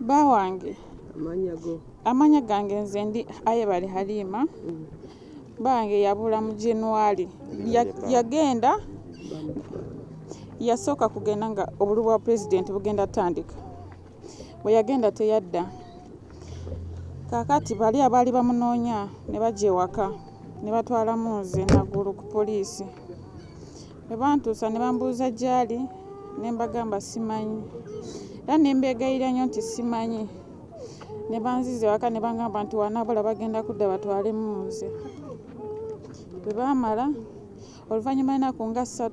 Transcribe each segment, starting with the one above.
Bawange amanya gange nze ndi Ayebale Halima. Bange yabula mu January yagenda yasooka kugenda nga obulu bwa president bugenda tandika. Bwe yagenda teyadda. Kakati bali abali bamunoonya ne bajja ewaka ne batwala muze nagulu ku poliisi. Bwe bantuusa ne bambuuza gyali ne mbagamba simanyi. Era ne mbeegayirira nnyo nti simanyi. Ne banziza ewaka ne bangamba nti wanaabula bagenda kudda batwale muze. Bwe baamala oluvannyuma ennaku nga 3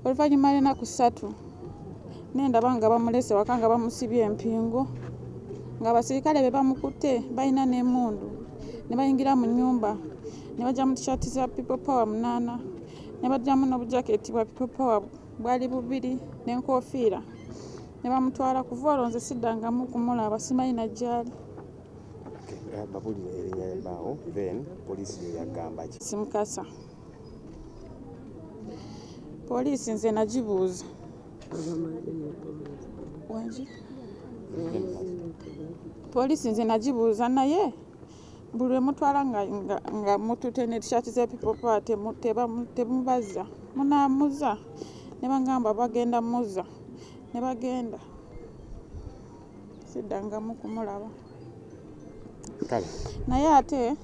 oluvannyuma l'ennaku 3 nendaba nga bamulese waka nga bamusibye empingo nga abasirikale be bamukutte balina n'emmundu ne bayingira mu nnyumba ne bajja mu t-shirt za People Power 8 ne bajjamu n'obujaketi bwa People Power bwali 2 n'enkofiira ne bamutwala kuva olwo nze siddangamu kumulaba simanyi najjali. Babulira erinnya ly'embaawo then poliisi yagamba ki? Simukasa. Poliisi nze nagibuuza. Poliisi nze nagibuuza naye buli mutwala nga mutute ne t-shirt za People Power temubaza munaamuza ne bangamba bagenda muzza ne bagenda siddangamu kumulaba. Naye ate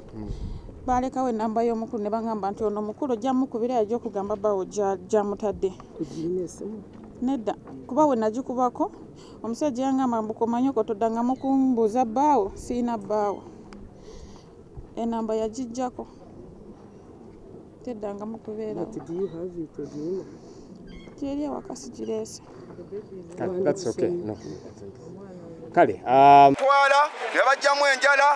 balekawo enamba y'omukulu ne bangamba nti ono omukulu ojja mukubira yajja okugamba bawo gyamutadde. Nedda kuba we nagikubako omusajja yangamba mbukomanyi okotoddangamu kumbuuza bbaawo siina bbaawo. Enamba yagijjako teddangamu kubeera gyeri ewaka sigireese. That's okay. No. Kale twala ne bajjamu enjala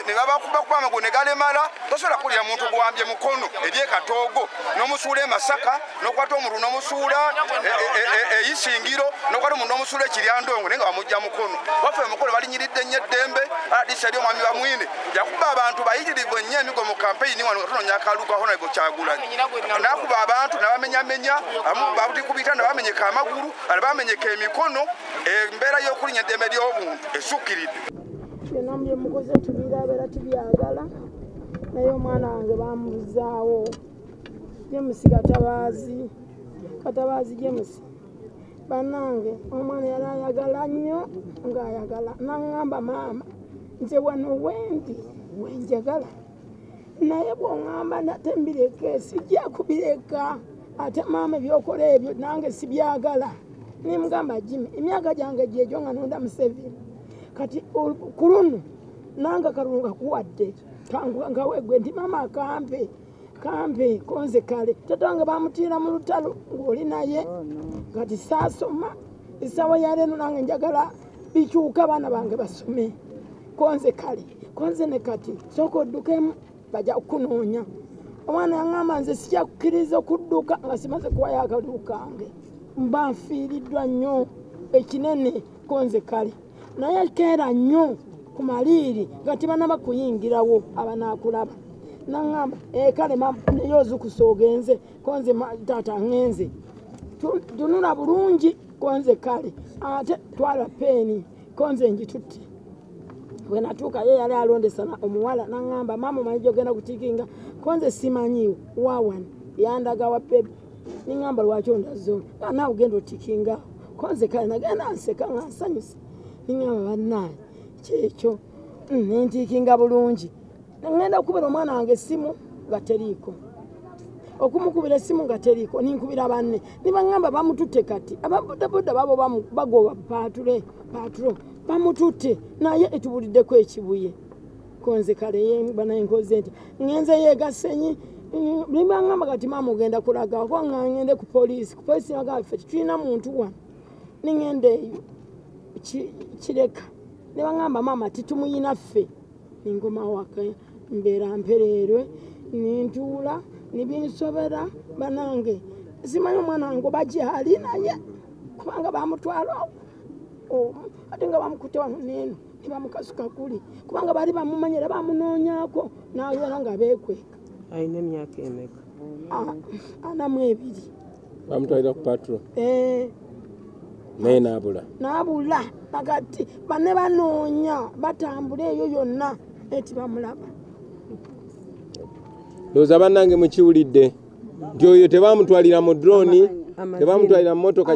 ne babakuba kuba amagulu ne galemala tosobola kulya muntu guwambye mukono eri ekatoogo n'omusuula e Masaka n'okwata omulu n'omusuula eyisingiro n'okwata omuntu n'omusuula ekiryandongo naye nga bamujja mukono waffe omukolo balinyiridde nnyo eddembe adisi eri omwami bamwine yakuba abantu bayitirivu ennyo emigo mu kampeyini wano nga tunoonya akaluka aho naigo Kyagulanyi n'akuba abantu n'abamenyamenya abamu babutikubita ne bamenyeka amagulu ne bamenyeka emikono embeera y'okulinya eddembe ly'obuntu esukkiridde. Byonna bye mukoze tubirabeera tubyagala naye omwana wange bamubuzaawo. James Katabaazi James bannange omwana yali ayagala nnyo ng'ayagala n'aŋŋamba maama nze wano wendi wenjagala naye bw'oŋŋamba nate mbireke sijja kubireka ate maama ebyokola ebyo nange sibyagala. Nimugamba Jimmy emyaka gyange gyegyo nga nonda Museveni kati kulunu nanga karunga kuwadde ngawegwe ndi mama kampe konze kale tatanga bamutira mu lutalo ng'oli naye kati saasoma esawa yaleeno nange njagala bikyuka abaana bange basome konze kale konze ne kati sooka oddukemu bajja kukunoonya. Omwana yaŋŋamba nze sijja kukkiriza okudduka nga simaze kuwayo akaliwo kange mba nfiiriddwa nnyo ekinene konze kale naye keera nnyo ku maliiri nga tibanaba kuyingirawo abanaakulaba naŋŋamba kale naye ozukusa ogenze konze taata ŋŋenze tunula bulungi konze kale ate twala peeni konze njitutte. Bwe natuuka ye yali alondesana omuwala naŋŋamba maama omanyi gy'ogenda kutikinga konze simanyiwo waawani yandaga wa bebi niŋŋamba lwaki ondazo naawe ogenda otikinga konze kale nagenda nseka nga nsanyuse niŋŋamba bannaaye kyekyo nentikinga bulungi ŋŋenda okukubira omwana wange essimu nga teriiko okumukubira essimu nga teriiko ninkubira banne nibaŋŋamba bamututte kati ababodaboda babo bagoba paatulo bamututte naye etubuliddeko ekibuye konze kale banaye nkoze nti ŋŋenze yeegasenyi nibaŋŋamba kati maama ogenda kulaga kuba nga ŋŋende ku poliisi nagamba ffe tetulina muntu wano niŋŋenda eyo kireka nibaŋŋamba maama titumuyina ffe ningoma waka mbeera mpereerwe nintuula nibinsobera banange simanyi omwana wange oba gyali naye kubanga bamutwala ate nga bamukutte wano neeno nibamukasuka kuli kubanga bali bamumanyira bamunoonyako naera nga beekweka. Alina emyaka emeka? 42. bamutwalira ku patro. naye n'abula nakati bane banoonya batambula eyo yonna eti bamulaba. ndowooza bannange mukiwulidde nti oyo tebamutwalira mu drone tebamutwalira mu motoka